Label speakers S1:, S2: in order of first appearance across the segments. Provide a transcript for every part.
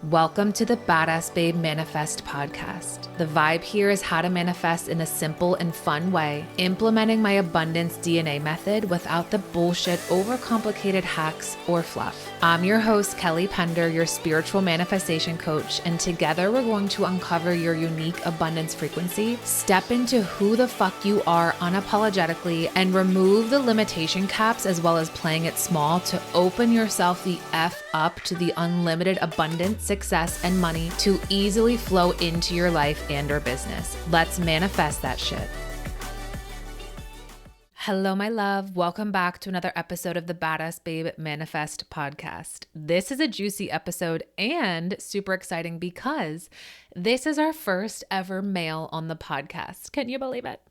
S1: Welcome to the Badass Babe Manifest podcast. The vibe here is how to manifest in a simple and fun way, implementing my abundance DNA method without the bullshit, overcomplicated hacks or fluff. I'm your host, Kelly Pender, your spiritual manifestation coach, and together we're going to uncover your unique abundance frequency, step into who the fuck you are unapologetically, and remove the limitation caps as well as playing it small to open yourself the F up to the unlimited abundance, success, and money to easily flow into your life and or business. Let's manifest that shit. Hello, my love. Welcome back to another episode of the Badass Babe Manifest podcast. This is a juicy episode and super exciting because this is our first ever male on the podcast. Can you believe it?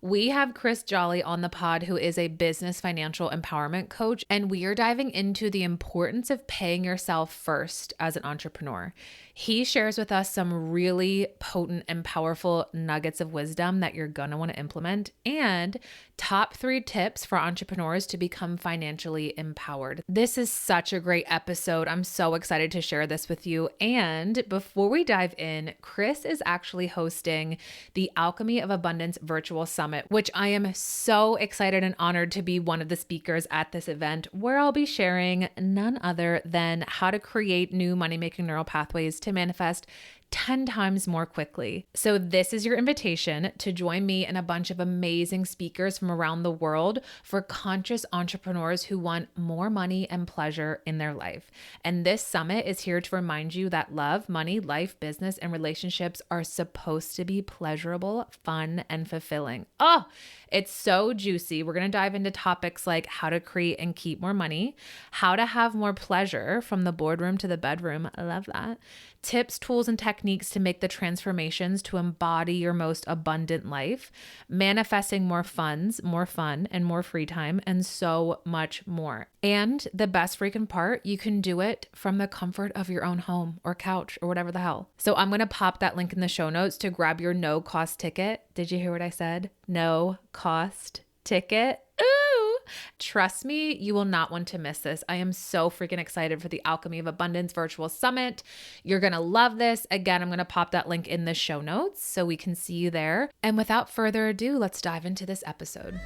S1: We have Chris Jolly on the pod, who is a business financial empowerment coach, and we are diving into the importance of paying yourself first as an entrepreneur. He shares with us some really potent and powerful nuggets of wisdom that you're going to want to implement, and top 3 tips for entrepreneurs to become financially empowered. This is such a great episode. I'm so excited to share this with you. And before we dive in, Chris is actually hosting the Alchemy of Abundance Virtual Summit, which I am so excited and honored to be one of the speakers at this event, where I'll be sharing none other than how to create new money-making neural pathways to manifest 10 times more quickly. So this is your invitation to join me and a bunch of amazing speakers from around the world for conscious entrepreneurs who want more money and pleasure in their life. And this summit is here to remind you that love, money, life, business, and relationships are supposed to be pleasurable, fun, and fulfilling. Oh, it's so juicy. We're going to dive into topics like how to create and keep more money, how to have more pleasure from the boardroom to the bedroom. I love that. Tips, tools, and techniques to make the transformations to embody your most abundant life, manifesting more funds, more fun, and more free time, and so much more. And the best freaking part, you can do it from the comfort of your own home or couch or whatever the hell. So I'm going to pop that link in the show notes to grab your no-cost ticket. Did you hear what I said? No-cost ticket. Ooh, trust me, you will not want to miss this. I am so freaking excited for the Alchemy of Abundance Virtual Summit. You're going to love this. Again, I'm going to pop that link in the show notes so we can see you there. And without further ado, let's dive into this episode.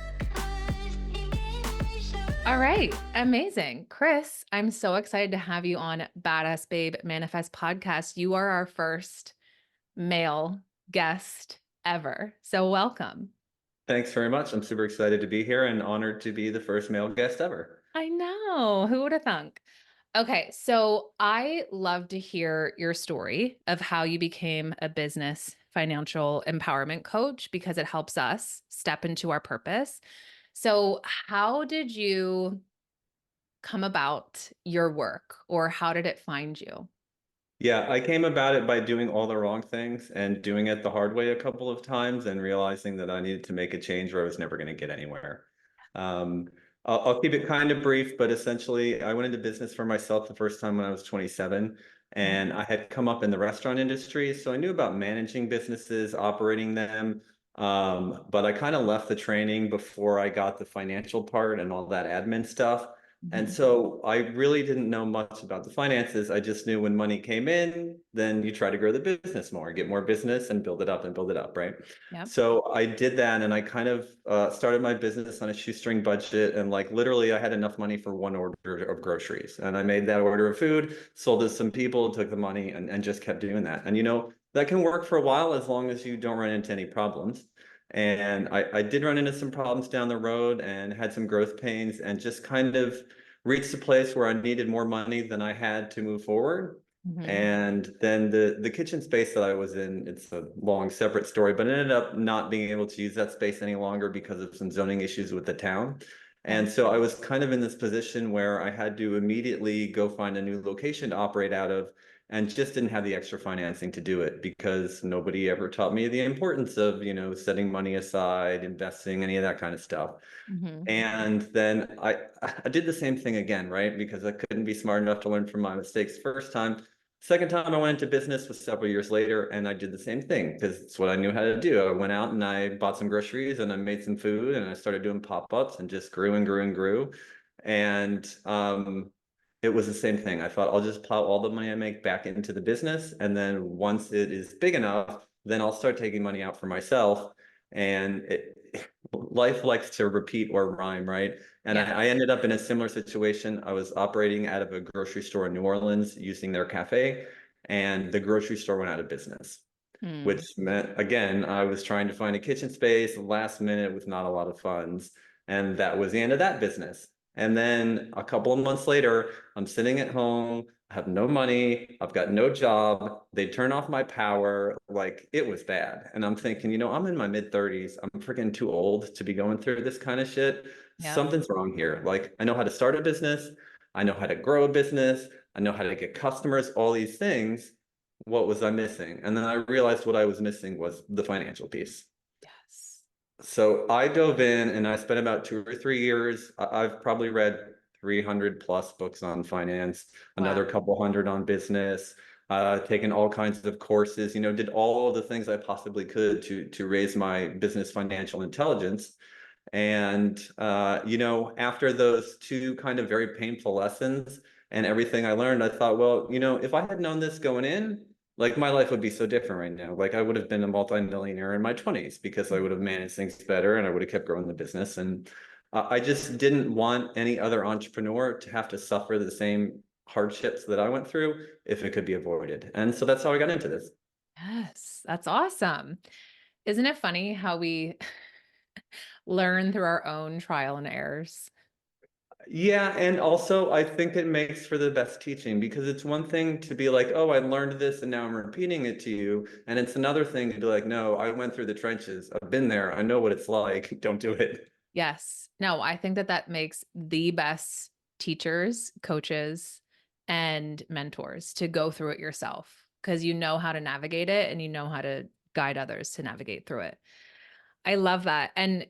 S1: All right. Amazing. Chris, I'm so excited to have you on Badass Babe Manifest podcast. You are our first male guest ever. So welcome.
S2: Thanks very much. I'm super excited to be here and honored to be the first male guest ever.
S1: I know. Who would have thunk? Okay. So I love to hear your story of how you became a business financial empowerment coach because it helps us step into our purpose. So how did you come about your work, or how did it find you?
S2: Yeah, I came about it by doing all the wrong things and doing it the hard way a couple of times and realizing that I needed to make a change or I was never going to get anywhere. Um, I'll keep it kind of brief, but essentially, I went into business for myself the first time when I was 27, and I had come up in the restaurant industry, so I knew about managing businesses, operating them. But I kind of left the training before I got the financial part and all that admin stuff. And so I really didn't know much about the finances. I just knew when money came in, then you try to grow the business more, get more business and build it up and build it up, right?
S1: Yep.
S2: So I did that, and I kind of started my business on a shoestring budget. And like literally, I had enough money for one order of groceries. And I made that order of food, sold it to some people, took the money, and just kept doing that. And that can work for a while as long as you don't run into any problems. And I did run into some problems down the road and had some growth pains and just kind of reached a place where I needed more money than I had to move forward. And then the kitchen space that I was in, it's a long separate story, but I ended up not being able to use that space any longer because of some zoning issues with the town. And so I was kind of in this position where I had to immediately go find a new location to operate out of, and just didn't have the extra financing to do it because nobody ever taught me the importance of, setting money aside, investing, any of that kind of stuff. And then I did the same thing again, right? Because I couldn't be smart enough to learn from my mistakes first time. Second time I went into business was several years later, and I did the same thing because it's what I knew how to do. I went out and I bought some groceries and I made some food and I started doing pop-ups and just grew and grew and grew. And it was the same thing. I thought I'll just plow all the money I make back into the business. And then once it is big enough, then I'll start taking money out for myself. And life likes to repeat or rhyme, right? And
S1: Yeah.
S2: I ended up in a similar situation. I was operating out of a grocery store in New Orleans using their cafe, and the grocery store went out of business,
S1: Hmm.
S2: which meant, again, I was trying to find a kitchen space last minute with not a lot of funds. And that was the end of that business. And then a couple of months later, I'm sitting at home, I have no money, I've got no job. They turn off my power. Like, it was bad. And I'm thinking, I'm in my mid 30s. I'm freaking too old to be going through this kind of shit.
S1: Yep.
S2: Something's wrong here. Like, I know how to start a business, I know how to grow a business, I know how to get customers, all these things. What was I missing? And then I realized what I was missing was the financial piece.
S1: Yes.
S2: So I dove in and I spent about 2 or 3 years. I've probably read 300 plus books on finance, another
S1: Wow.
S2: couple hundred on business, taken all kinds of courses, did all of the things I possibly could to raise my business financial intelligence. And, after those two kind of very painful lessons and everything I learned, I thought, well, if I had known this going in, like my life would be so different right now. Like I would have been a multimillionaire in my 20s because I would have managed things better and I would have kept growing the business. And I just didn't want any other entrepreneur to have to suffer the same hardships that I went through if it could be avoided. And so that's how I got into this.
S1: Yes. That's awesome. Isn't it funny how we learn through our own trial and errors?
S2: Yeah, and also I think it makes for the best teaching because it's one thing to be like, oh, I learned this and now I'm repeating it to you. And it's another thing to be like, no, I went through the trenches. I've been there. I know what it's like. Don't do it.
S1: Yes. No, I think that that makes the best teachers, coaches, and mentors to go through it yourself because you know how to navigate it and you know how to guide others to navigate through it. I love that. And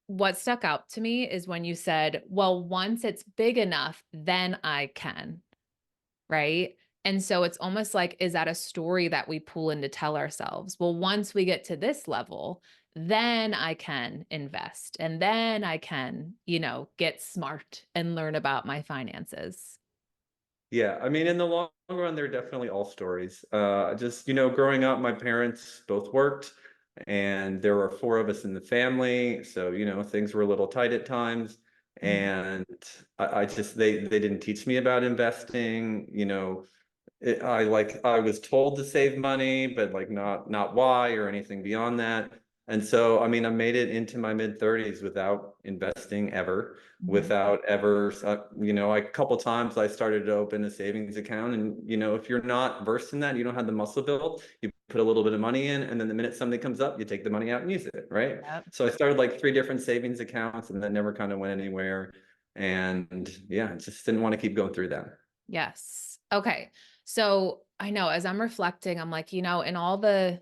S1: what stuck out to me is when you said, well, once it's big enough, then I can, right? And so it's almost like, is that a story that we pull in to tell ourselves? Well, once we get to this level, then I can invest and then I can, get smart and learn about my finances.
S2: Yeah, I mean, in the long run, they're definitely all stories. Just, growing up, my parents both worked and there were four of us in the family. So, things were a little tight at times.
S1: Mhm.
S2: And I just, they didn't teach me about investing, I was told to save money, but like not why or anything beyond that. And so, I mean, I made it into my mid 30s without investing ever,
S1: Mhm.
S2: without ever, a couple times I started to open a savings account. And, if you're not versed in that, you don't have the muscle built, you put a little bit of money in, and then the minute something comes up, you take the money out and use it, right?
S1: Yep.
S2: So I started like three different savings accounts and that never kind of went anywhere. And yeah, I just didn't want to keep going through that.
S1: Yes. Okay. So I know as I'm reflecting, I'm like, in all the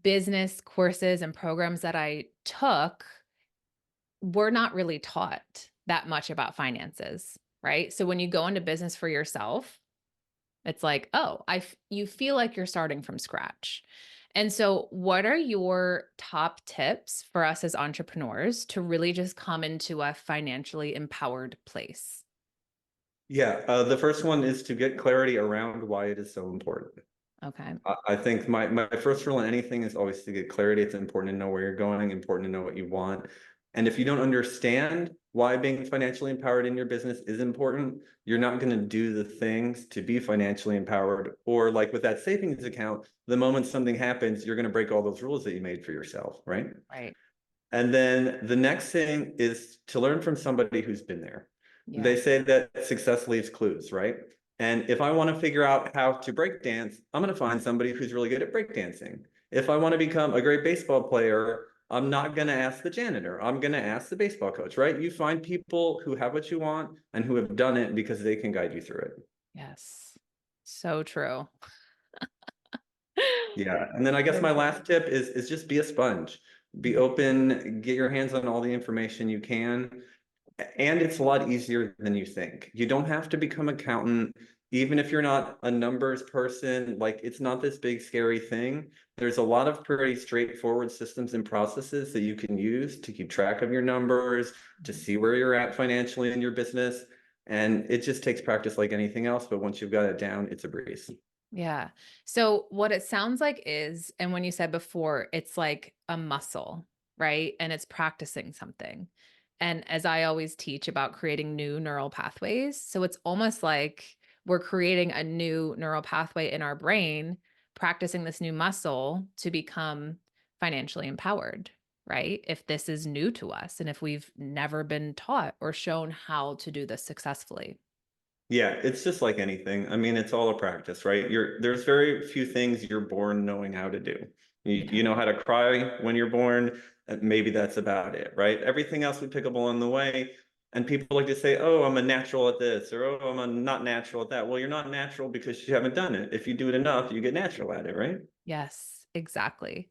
S1: business courses and programs that I took, we're not really taught that much about finances, right? So when you go into business for yourself, it's like, oh, you feel like you're starting from scratch. And so what are your top tips for us as entrepreneurs to really just come into a financially empowered place?
S2: Yeah, the first one is to get clarity around why it is so important.
S1: Okay.
S2: I think my first rule in anything is always to get clarity. It's important to know where you're going, important to know what you want. And if you don't understand why being financially empowered in your business is important, you're not going to do the things to be financially empowered. Or like with that savings account, the moment something happens, you're going to break all those rules that you made for yourself, right?
S1: Right.
S2: And then the next thing is to learn from somebody who's been there.
S1: Yeah.
S2: They say that success leaves clues, right? And if I want to figure out how to break dance, I'm going to find somebody who's really good at breakdancing. If I want to become a great baseball player, I'm not going to ask the janitor. I'm going to ask the baseball coach, right? You find people who have what you want and who have done it because they can guide you through it.
S1: Yes. So true.
S2: Yeah. And then I guess
S1: So
S2: my
S1: true.
S2: last tip is just be a sponge. Be
S1: Mhm.
S2: open, get your hands on all the information you can. And it's a lot easier than you think. You don't have to become an accountant, even if you're not a numbers person. Like, it's not this big scary thing. There's a lot of pretty straightforward systems and processes that you can use to keep track of your numbers, to
S1: Mhm.
S2: see where you're at financially in your business. And it just takes practice like anything else. But once you've got it down, it's a breeze.
S1: Yeah. So what it sounds like is, and when you said before, it's like a muscle, right? And it's practicing something. And as I always teach about creating new neural pathways, so it's almost like we're creating a new neural pathway in our brain, practicing this new muscle to become financially empowered, right? If this is new to us and if we've never been taught or shown how to do this successfully.
S2: Yeah, it's just like anything. I mean, it's all a practice, right? There's very few things you're born knowing how to do. You
S1: Yeah.
S2: know how to cry when you're born, and maybe that's about it, right? Everything else we pick up along the way. And people like to say, oh, I'm a natural at this, or oh, I'm a not natural at that. Well, you're not natural because you haven't done it. If you do it enough, you get natural at it, right?
S1: Yes, exactly.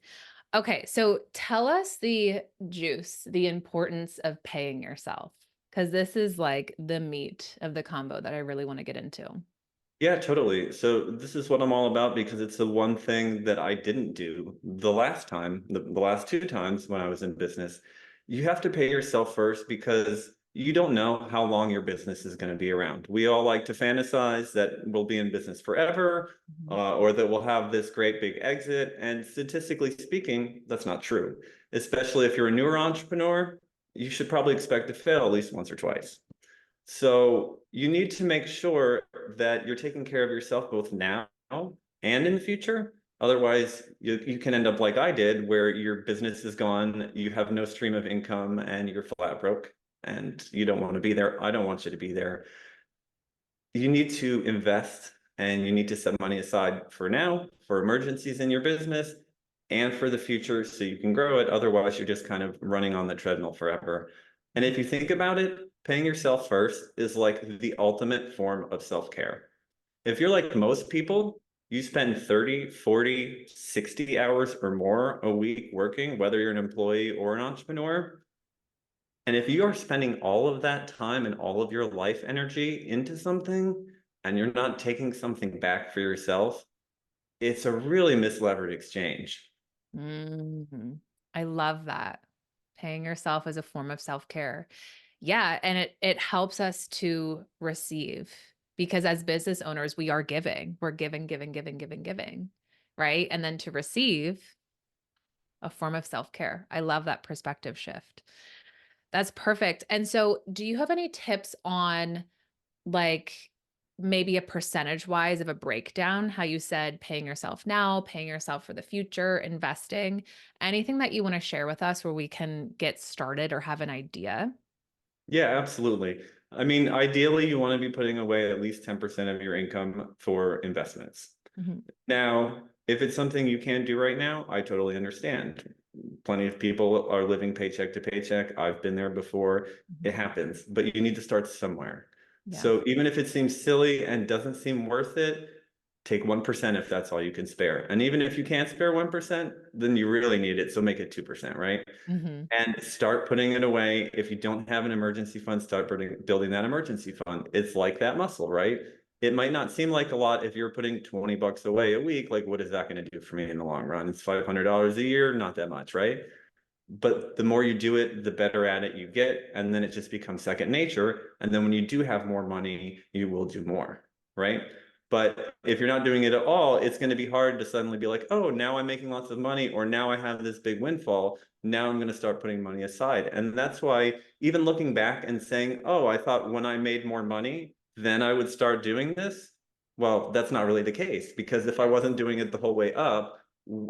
S1: Okay, so tell us the juice, the importance of paying yourself, because this is like the meat of the combo that I really want to get into.
S2: Yeah, totally. So this is what I'm all about because it's the one thing that I didn't do the last time, the last two times when I was in business. You have to pay yourself first because you don't know how long your business is going to be around. We all like to fantasize that we'll be in business forever,
S1: Mhm.
S2: or that we'll have this great big exit. And statistically speaking, that's not true. Especially if you're a newer entrepreneur, you should probably expect to fail at least once or twice. So you need to make sure that you're taking care of yourself both now and in the future. Otherwise, you can end up like I did, where your business is gone, you have no stream of income, and you're flat broke, and you don't want to be there. I don't want you to be there. You need to invest and you need to set money aside for now, for emergencies in your business, and for the future so you can grow it. Otherwise, you're just kind of running on the treadmill forever. And if you think about it, paying yourself first is like the ultimate form of self-care. If you're like most people, you spend 30, 40, 60 hours or more a week working, whether you're an employee or an entrepreneur. And if you are spending all of that time and all of your life energy into something and you're not taking something back for yourself, it's a really mislevered exchange.
S1: Mhm. I love that. Paying yourself as a form of self-care. Yeah, and it helps us to receive because as business owners, we are giving. We're giving, giving, giving, giving, giving, right? And then to receive a form of self-care. I love that perspective shift. That's perfect. And so, do you have any tips on like maybe a percentage wise of a breakdown? How you said paying yourself now, paying yourself for the future, investing, anything that you want to share with us where we can get started or have an idea?
S2: Yeah, absolutely. I mean, ideally, you want to be putting away at least 10% of your income for investments.
S1: Mhm.
S2: Now, if it's something you can't do right now, I totally understand. Plenty of people are living paycheck to paycheck. I've been there before. It
S1: Mhm.
S2: happens, but you need to start somewhere.
S1: Yeah.
S2: So even if it seems silly and doesn't seem worth it, take 1% if that's all you can spare. And even if you can't spare 1%, then you really need it. So make it 2%, right?
S1: Mhm.
S2: And start putting it away. If you don't have an emergency fund, start building that emergency fund. It's like that muscle, right? It might not seem like a lot if you're putting 20 bucks away a week. Like, what is that going to do for me in the long run? It's $500 a year, not that much, right? But the more you do it, the better at it you get. And then it just becomes second nature. And then when you do have more money, you will do more, right? But if you're not doing it at all, it's going to be hard to suddenly be like, oh, now I'm making lots of money, or now I have this big windfall. Now I'm going to start putting money aside. And that's why, even looking back and saying, oh, I thought when I made more money, then I would start doing this. Well, that's not really the case because if I wasn't doing it the whole way up,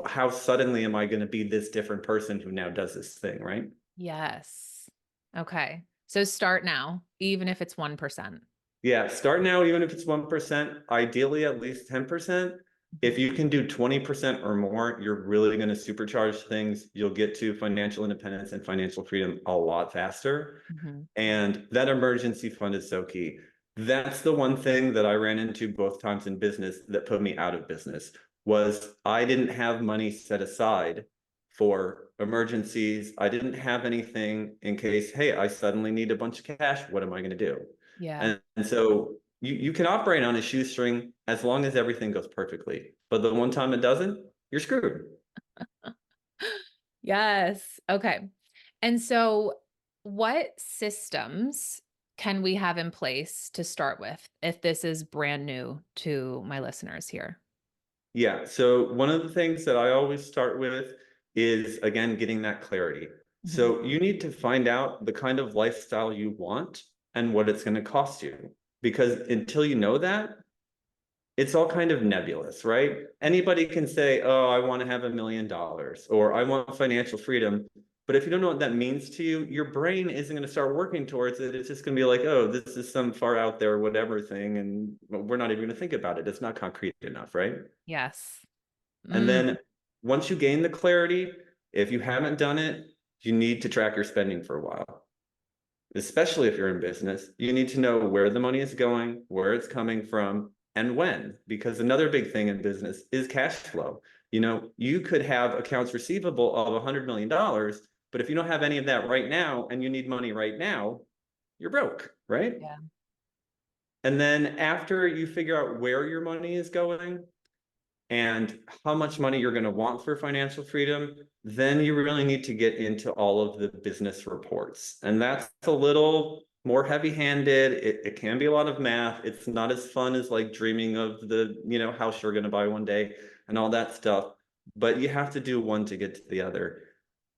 S2: how suddenly am I going to be this different person who now does this thing, right?
S1: Yes. Okay. So start now, even if it's 1%.
S2: Yeah, start now, even if it's 1%, ideally at least 10%. If
S1: Mhm.
S2: you can do 20% or more, you're really going to supercharge things. You'll get to financial independence and financial freedom a lot faster.
S1: Mhm.
S2: And that emergency fund is so key. That's the one thing that I ran into both times in business that put me out of business was I didn't have money set aside for emergencies. I didn't have anything in case, hey, I suddenly need a bunch of cash. What am I going to do?
S1: Yeah.
S2: And so you can operate on a shoestring as long as everything goes perfectly. But the one time it doesn't, you're screwed.
S1: Yes. Okay. And so, what systems can we have in place to start with if this is brand new to my listeners here?
S2: Yeah. So one of the things that I always start with is, again, getting that clarity.
S1: Mhm.
S2: So you need to find out the kind of lifestyle you want and what it's going to cost you. Because until you know that, it's all kind of nebulous, right? Anybody can say, oh, I want to have $1 million or I want financial freedom. But if you don't know what that means to you, your brain isn't going to start working towards it. It's just going to be like, oh, this is some far out there, whatever thing. And we're not even going to think about it. It's not concrete enough, right?
S1: Yes.
S2: And
S1: Mm.
S2: then once you gain the clarity, if you haven't done it, you need to track your spending for a while, especially if you're in business. You need to know where the money is going, where it's coming from, and when. Because another big thing in business is cash flow. You could have accounts receivable of $100 million, but if you don't have any of that right now and you need money right now, you're broke, right?
S1: Yeah.
S2: And then after you figure out where your money is going, and how much money you're going to want for financial freedom, then you really need to get into all of the business reports. And that's a little more heavy-handed. It can be a lot of math. It's not as fun as like dreaming of the, house you're going to buy one day and all that stuff. But you have to do one to get to the other.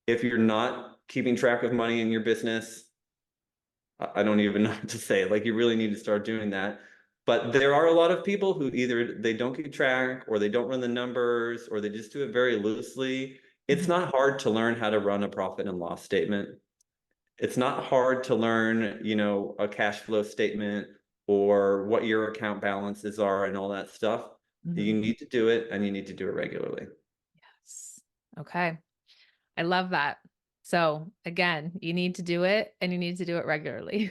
S2: If you're not keeping track of money in your business, I don't even know what to say. Like, you really need to start doing that. But there are a lot of people who either they don't keep track or they don't run the numbers or they just do it very loosely. It's
S1: Mhm.
S2: not hard to learn how to run a profit and loss statement. It's not hard to learn, a cash flow statement or what your account balances are and all that stuff. You
S1: Mhm.
S2: need to do it and you need to do it regularly.
S1: Yes. Okay. I love that. So again, you need to do it and you need to do it regularly.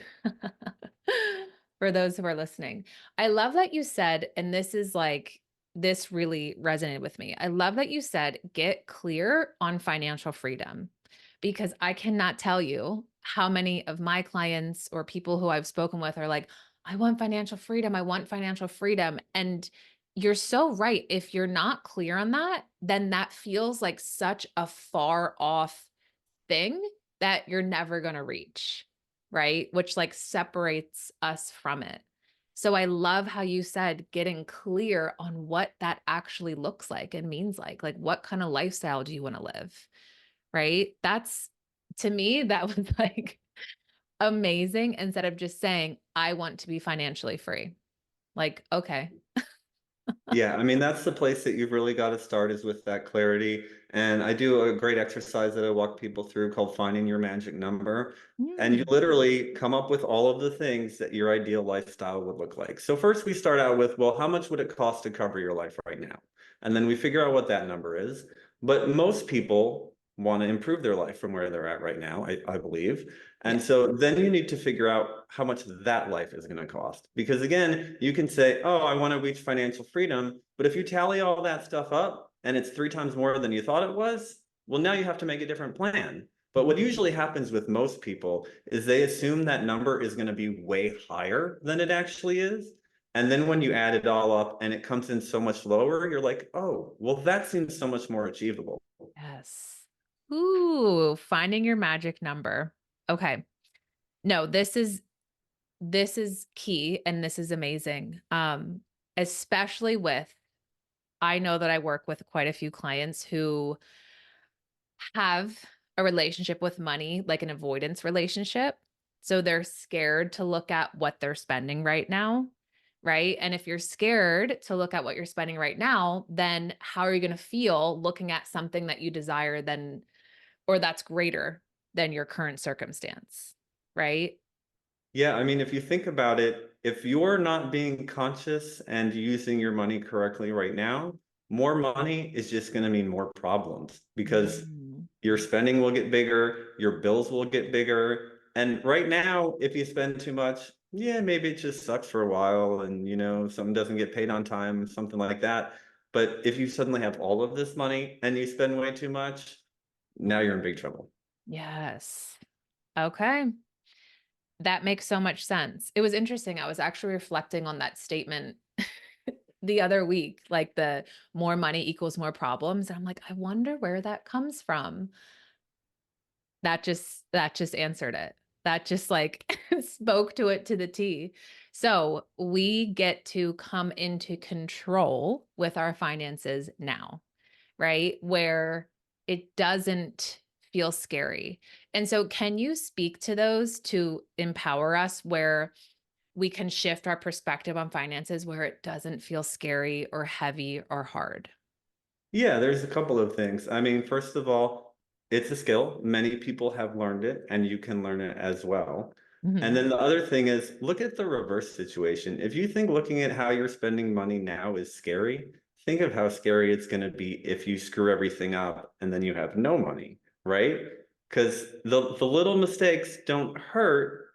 S1: For those who are listening. I love that you said, and this really resonated with me. I love that you said, get clear on financial freedom, because I cannot tell you how many of my clients or people who I've spoken with are like, I want financial freedom. I want financial freedom. And you're so right. If you're not clear on that, then that feels like such a far off thing that you're never going to reach, right? Which like separates us from it. So I love how you said getting clear on what that actually looks like and means like what kind of lifestyle do you want to live, right? That's to me, that was like amazing instead of just saying, I want to be financially free. Like, okay.
S2: Yeah, I mean, that's the place that you've really got to start is with that clarity. And I do a great exercise that I walk people through called finding your magic number. And you
S1: Mm,
S2: literally come up with all of the things that your ideal lifestyle would look like. So first we start out with, well, how much would it cost to cover your life right now? And then we figure out what that number is. But most people want to improve their life from where they're at right now, I believe.
S1: yeah.
S2: And so then you need to figure out how much that life is going to cost. Because again, you can say, oh, I want to reach financial freedom. But if you tally all that stuff up and it's 3 times more than you thought it was, well, now you have to make a different plan. But what
S1: Mhm.
S2: usually happens with most people is they assume that number is going to be way higher than it actually is. And then when you add it all up and it comes in so much lower, you're like, oh, well, that seems so much more achievable.
S1: Yes. Ooh, finding your magic number. Okay. No, this is key and this is amazing. Especially with I know that I work with quite a few clients who have a relationship with money, like an avoidance relationship. So they're scared to look at what they're spending right now, right? And if you're scared to look at what you're spending right now, then how are you going to feel looking at something that you desire then or that's greater than your current circumstance, right?
S2: Yeah, I mean, if you think about it, if you're not being conscious and using your money correctly right now, more money is just going to mean more problems because
S1: Mm.
S2: your spending will get bigger, your bills will get bigger. And right now, if you spend too much, yeah, maybe it just sucks for a while and, something doesn't get paid on time, something like that. But if you suddenly have all of this money and you spend way too much, now you're in big trouble.
S1: Yes. Okay. That makes so much sense. It was interesting. I was actually reflecting on that statement the other week, like the more money equals more problems. And I'm like, I wonder where that comes from. That just answered it. That just like spoke to it to the T. So we get to come into control with our finances now, right? Where it doesn't feel scary. And so, can you speak to those to empower us where we can shift our perspective on finances where it doesn't feel scary or heavy or hard?
S2: Yeah, there's a couple of things. I mean, first of all, it's a skill. Many people have learned it, and you can learn it as well. And
S1: Mhm.
S2: then the other thing is look at the reverse situation. If you think looking at how you're spending money now is scary, think of how scary it's going to be if you screw everything up and then you have no money, right? Because the little mistakes don't hurt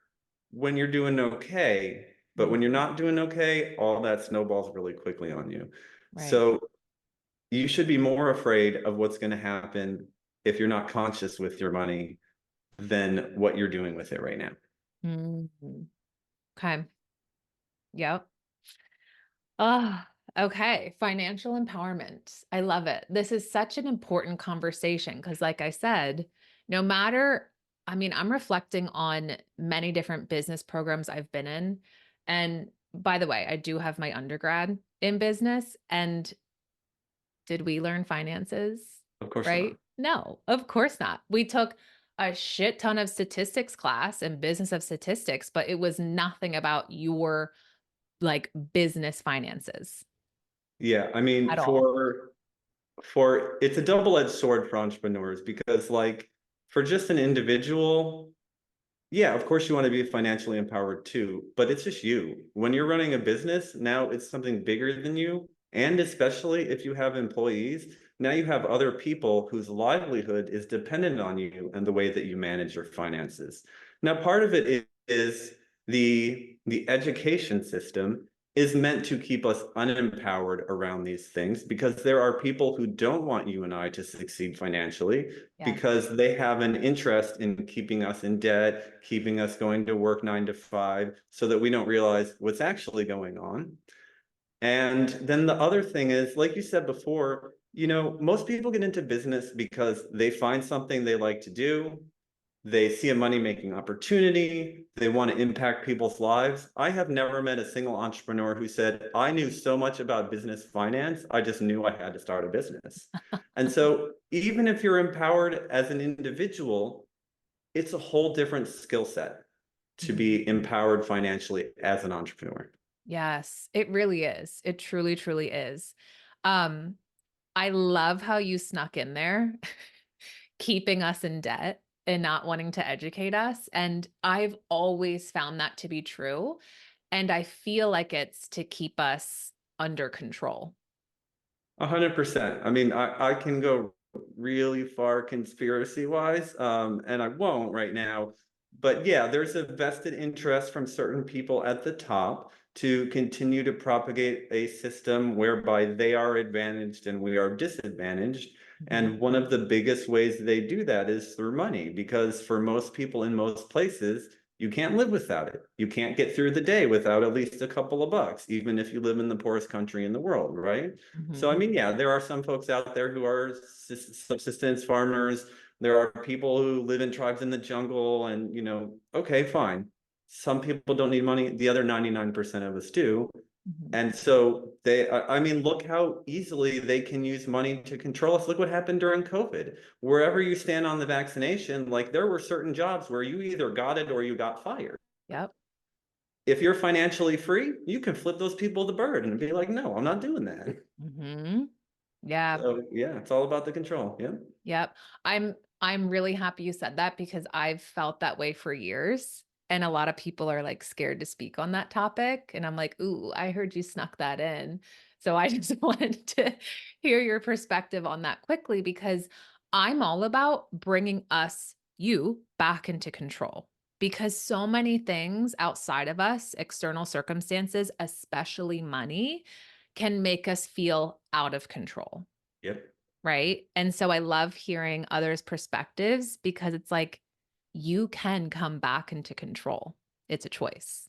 S2: when you're doing okay, but when you're
S1: Mhm.
S2: not doing okay, all that snowballs really quickly on you.
S1: Right.
S2: So you should be more afraid of what's going to happen if you're not conscious with your money than what you're doing with it right now.
S1: Mhm. Okay. Yep. Oh, okay. Financial empowerment. I love it. This is such an important conversation because, like I said, no matter, I mean, I'm reflecting on many different business programs I've been in. And by the way, I do have my undergrad in business. And did we learn finances?
S2: Of course not.
S1: Right? No, of course not. We took a shit ton of statistics class and business of statistics, but it was nothing about your like business finances
S2: Yeah, I mean,
S1: at all.
S2: for it's a double-edged sword for entrepreneurs because like for just an individual, yeah, of course you want to be financially empowered too, but it's just you. When you're running a business, now it's something bigger than you. And especially if you have employees, now you have other people whose livelihood is dependent on you and the way that you manage your finances. Now, part of it is the education system is meant to keep us unempowered around these things because there are people who don't want you and I to succeed financially
S1: Yes.
S2: because they have an interest in keeping us in debt, keeping us going to work 9 to 5, so that we don't realize what's actually going on. And then the other thing is, like you said before, most people get into business because they find something they like to do. They see a money-making opportunity. They want to impact people's lives. I have never met a single entrepreneur who said, I knew so much about business finance, I just knew I had to start a business. And so even if you're empowered as an individual, it's a whole different skill set to
S1: Mhm.
S2: be empowered financially as an entrepreneur.
S1: Yes, it really is. It truly, truly is. Um, I love how you snuck in there, keeping us in debt and not wanting to educate us. And I've always found that to be true. And I feel like it's to keep us under control.
S2: 100%. I mean, I can go really far conspiracy wise, and I won't right now. But yeah, there's a vested interest from certain people at the top to continue to propagate a system whereby they are advantaged and we are disadvantaged.
S1: Mhm.
S2: And one of the biggest ways they do that is through money, because for most people in most places, you can't live without it. You can't get through the day without at least a couple of bucks, even if you live in the poorest country in the world, right? So, I
S1: Mhm.
S2: mean, yeah, there are some folks out there who are subsistence farmers. There are people who live in tribes in the jungle, and, okay, fine. Some people don't need money. The other 99% of us do.
S1: Mhm.
S2: And so I mean, look how easily they can use money to control us. Look what happened during COVID. Wherever you stand on the vaccination, like there were certain jobs where you either got it or you got fired.
S1: Yep.
S2: If you're financially free, you can flip those people the bird and be like, no, I'm not doing that.
S1: Mhm. Yeah.
S2: So yeah, it's all about the control. Yeah.
S1: Yep. I'm really happy you said that because I've felt that way for years. And a lot of people are like scared to speak on that topic. And I'm like, ooh, I heard you snuck that in. So I just wanted to hear your perspective on that quickly because I'm all about bringing us, you, back into control. Because so many things outside of us, external circumstances, especially money, can make us feel out of control.
S2: Yep.
S1: Right? And so I love hearing others' perspectives because it's like you can come back into control. It's a choice.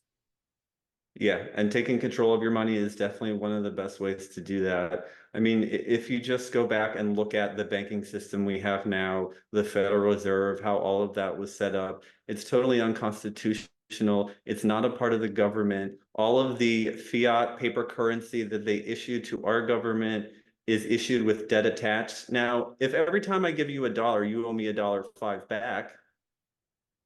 S2: Yeah, and taking control of your money is definitely one of the best ways to do that. I mean, if you just go back and look at the banking system we have now, the Federal Reserve, how all of that was set up, it's totally unconstitutional. It's not a part of the government. All of the fiat paper currency that they issue to our government is issued with debt attached. Now, if every time I give you a dollar, you owe me $1.05 back,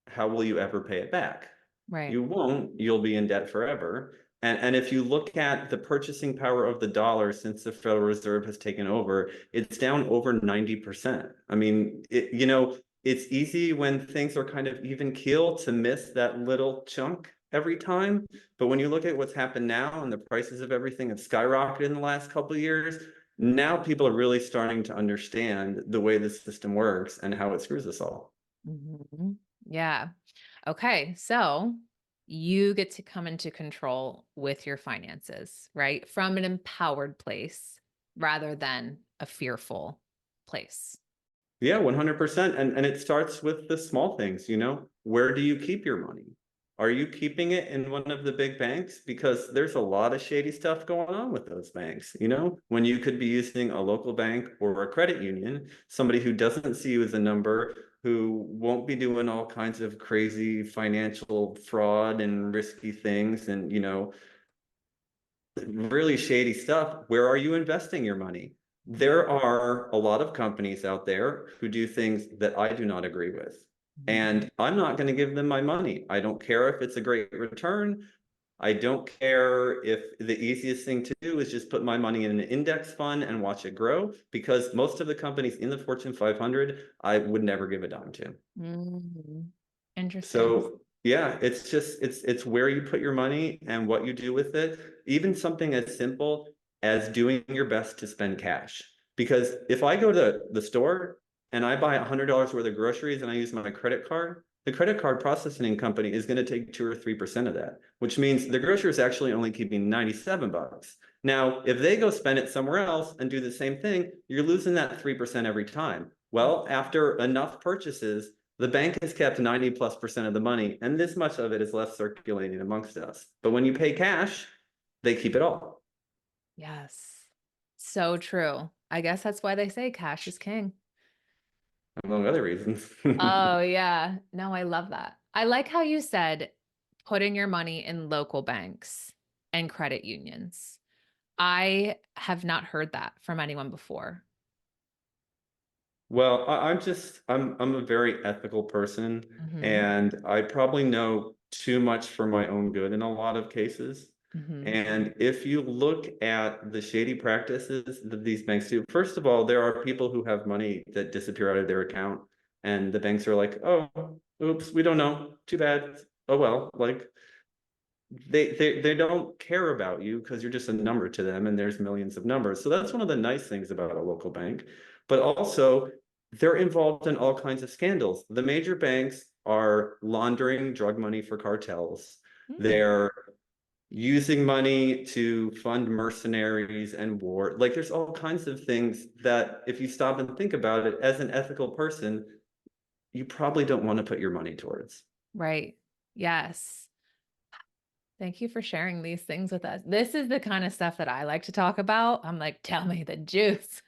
S2: how will you ever pay it back?
S1: Right.
S2: You won't, you'll be in debt forever. And if you look at the purchasing power of the dollar since the Federal Reserve has taken over, it's down over 90%. I mean, it's easy when things are kind of even keel to miss that little chunk every time. But when you look at what's happened now and the prices of everything have skyrocketed in the last couple of years, now people are really starting to understand the way the system works and how it screws us all.
S1: Mhm. Yeah. Okay. So you get to come into control with your finances, right? From an empowered place rather than a fearful place.
S2: Yeah, 100%. And it starts with the small things, where do you keep your money? Are you keeping it in one of the big banks? Because there's a lot of shady stuff going on with those banks, when you could be using a local bank or a credit union, somebody who doesn't see you as a number, who won't be doing all kinds of crazy financial fraud and risky things and, really shady stuff. Where are you investing your money? There are a lot of companies out there who do things that I do not agree with.
S1: Mhm.
S2: And I'm not going to give them my money. I don't care if it's a great return. I don't care if the easiest thing to do is just put my money in an index fund and watch it grow, because most of the companies in the Fortune 500, I would never give a dime to.
S1: Mm. Interesting.
S2: So yeah, it's just it's where you put your money and what you do with it. Even something as simple as doing your best to spend cash. Because if I go to the store and I buy $100 worth of groceries and I use my credit card, the credit card processing company is going to take 2 or 3% of that, which means the grocer is actually only keeping 97 bucks. Now, if they go spend it somewhere else and do the same thing, you're losing that 3% every time. Well, after enough purchases, the bank has kept 90+% of the money, and this much of it is left circulating amongst us. But when you pay cash, they keep it all,
S1: Yes. So true. I guess that's why they say cash is king.
S2: among other reasons.
S1: Oh, yeah. No, I love that. I like how you said putting your money in local banks and credit unions. I have not heard that from anyone before.
S2: Well, I'm a very ethical person,
S1: Mhm.
S2: and I probably know too much for my own good in a lot of cases.
S1: Mhm.
S2: And if you look at the shady practices that these banks do, first of all, there are people who have money that disappear out of their account, and the banks are like, "Oh, oops, we don't know. Too bad. Oh well." Like they don't care about you because you're just a number to them, and there's millions of numbers. So that's one of the nice things about a local bank. But also, they're involved in all kinds of scandals. The major banks are laundering drug money for cartels.
S1: Mm.
S2: They're using money to fund mercenaries and war. Like there's all kinds of things that if you stop and think about it as an ethical person, you probably don't want to put your money towards.
S1: Right. Yes. Thank you for sharing these things with us. This is the kind of stuff that I like to talk about. I'm like, tell me the juice.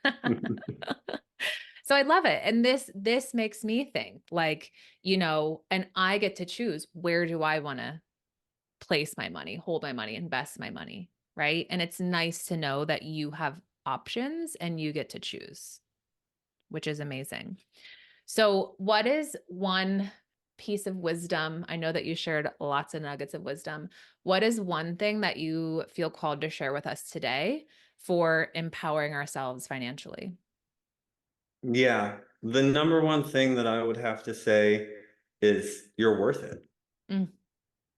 S1: So I love it. And this makes me think like, and I get to choose where do I want to place my money, hold my money, invest my money, right? And it's nice to know that you have options and you get to choose, which is amazing. So, what is one piece of wisdom? I know that you shared lots of nuggets of wisdom. What is one thing that you feel called to share with us today for empowering ourselves financially?
S2: Yeah, the number one thing that I would have to say is you're worth it.
S1: Mm.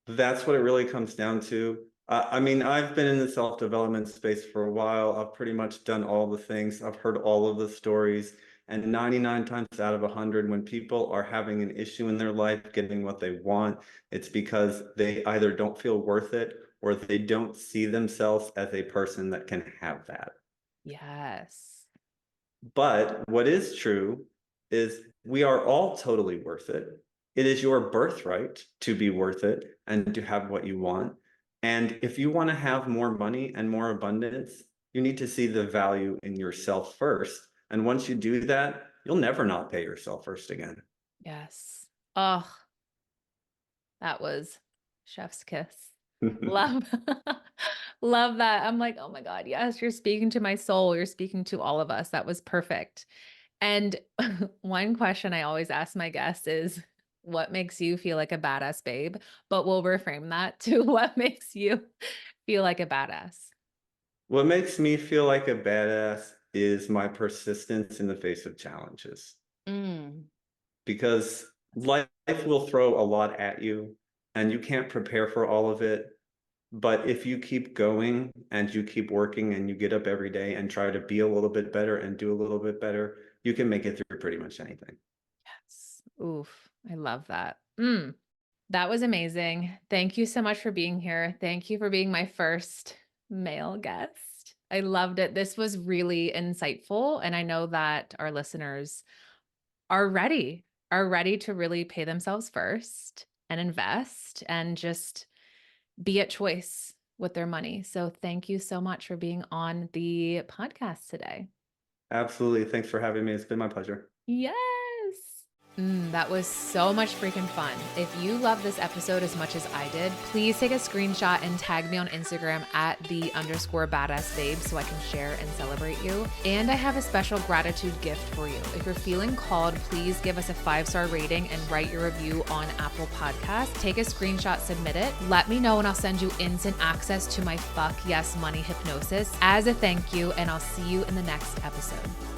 S2: That's what it really comes down to. I mean, I've been in the self-development space for a while. I've pretty much done all the things. I've heard all of the stories. And 99 times out of 100, when people are having an issue in their life, getting what they want, it's because they either don't feel worth it or they don't see themselves as a person that can have that.
S1: Yes.
S2: But what is true is we are all totally worth it. It is your birthright to be worth it and to have what you want. And if you want to have more money and more abundance, you need to see the value in yourself first. And once you do that, you'll never not pay yourself first again.
S1: Yes. Oh, that was chef's kiss. Love, love that. I'm like, oh my God, yes, you're speaking to my soul. You're speaking to all of us. That was perfect. And one question I always ask my guests is, what makes you feel like a badass babe? But we'll reframe that to what makes you feel like a badass.
S2: What makes me feel like a badass is my persistence in the face of challenges.
S1: Mm,
S2: Because life will throw a lot at you and you can't prepare for all of it. But if you keep going and you keep working and you get up every day and try to be a little bit better and do a little bit better, you can make it through pretty much anything.
S1: yes. Oof. I love that. That was amazing. Thank you so much for being here. Thank you for being my first male guest. I loved it. This was really insightful. And I know that our listeners are ready to really pay themselves first and invest and just be at choice with their money. So thank you so much for being on the podcast today.
S2: Absolutely. Thanks for having me. It's been my pleasure.
S1: Yes. That was so much freaking fun. If you love this episode as much as I did, please take a screenshot and tag me on Instagram at @the_badassbabe so I can share and celebrate you. And I have a special gratitude gift for you. If you're feeling called, please give us a 5-star rating and write your review on Apple Podcasts. Take a screenshot, submit it. Let me know and I'll send you instant access to my Fuck Yes Money hypnosis as a thank you. And I'll see you in the next episode.